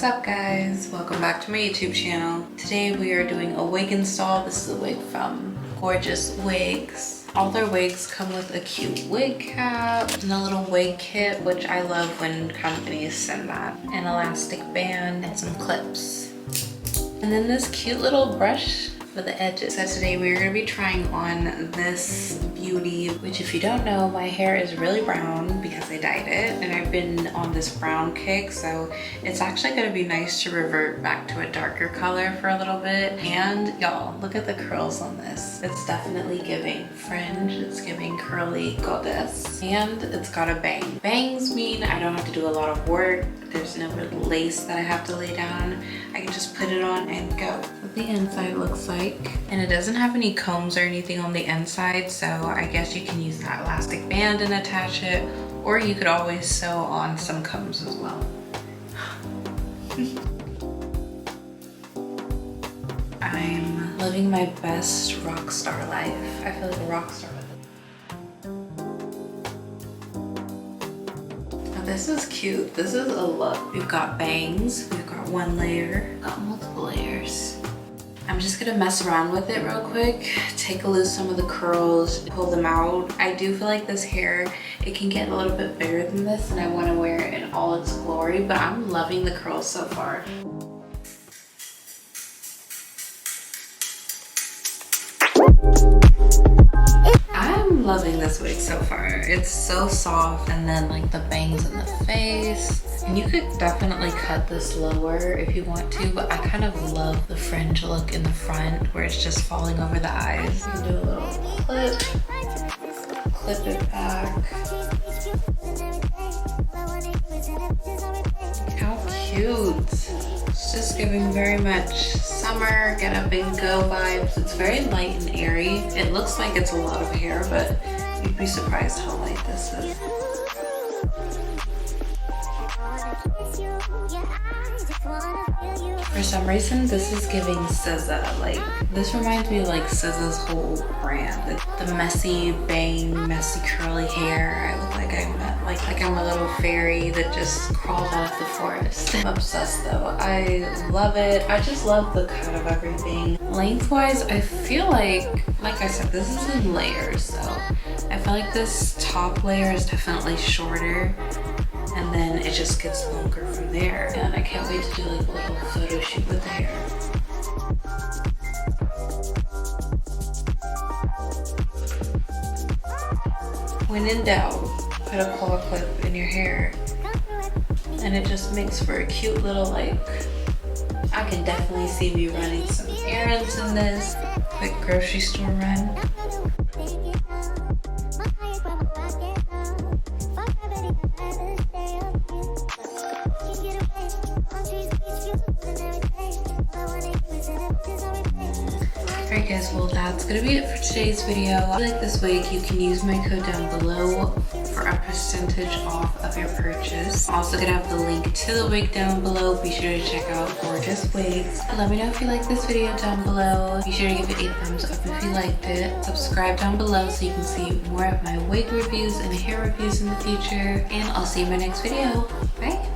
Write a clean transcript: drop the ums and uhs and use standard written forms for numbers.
up guys? Welcome back to my YouTube channel. Today we are doing a wig install. This is a wig from Gorgius Wigs. All their wigs come with a cute wig cap and a little wig kit, which I love when companies send that. An elastic band and some clips. And then this cute little brush for the edges. So today we're going to be trying on this beauty, which if you don't know, my hair is really brown because I dyed it and I've been on this brown kick, so it's actually going to be nice to revert back to a darker color for a little bit. And y'all, look at the curls on this. It's definitely giving fringe, it's giving curly goddess, and it's got a bang. Bangs mean I don't have to do a lot of work. There's no lace that I have to lay down. I can just put it on and go. What the inside looks like. And it doesn't have any combs or anything on the inside, so I guess you can use that elastic band and attach it, or you could always sew on some combs as well. I'm living my best rock star life. I feel like a rock star. This is cute. This is a look. We've got bangs, we've got one layer, we've got multiple layers. I'm just gonna mess around with it real quick, take a loose some of the curls, pull them out. I do feel like this hair, it can get a little bit bigger than this and I wanna wear it in all its glory, but I'm loving the curls so far. I'm loving this wig so far. It's so soft, and then like the bangs in the face. And you could definitely cut this lower if you want to, but I kind of love the fringe look in the front where it's just falling over the eyes. You can do a little clip it back. How cute. It's just giving very much summer, get up and go vibes. It's very light and airy. It looks like it's a lot of hair, but you'd be surprised how light this is. For some reason, this is giving Sezzle. Like, this reminds me of like Sezzle's whole brand. The messy bang, messy curly hair. I look like I'm a little fairy that just crawled out of the forest. I'm obsessed though. I love it. I just love the cut of everything. Lengthwise, I feel like I said, this is in layers, so I feel like this top layer is definitely shorter, and then it just gets longer from there. And I can't wait to do like a little photo shoot with the hair. When in doubt, put a claw clip in your hair, and it just makes for a cute little, like, I can definitely see me running some errands in this, quick grocery store run. Alright guys, well that's gonna be it for today's video. If you like this wig, you can use my code down below for a percentage off of your purchase. I'm also gonna have the link to the wig down below. Be sure to check out Gorgius Wigs. Let me know if you like this video down below. Be sure to give it a thumbs up if you liked it. Subscribe down below so you can see more of my wig reviews and hair reviews in the future. And I'll see you in my next video. Bye!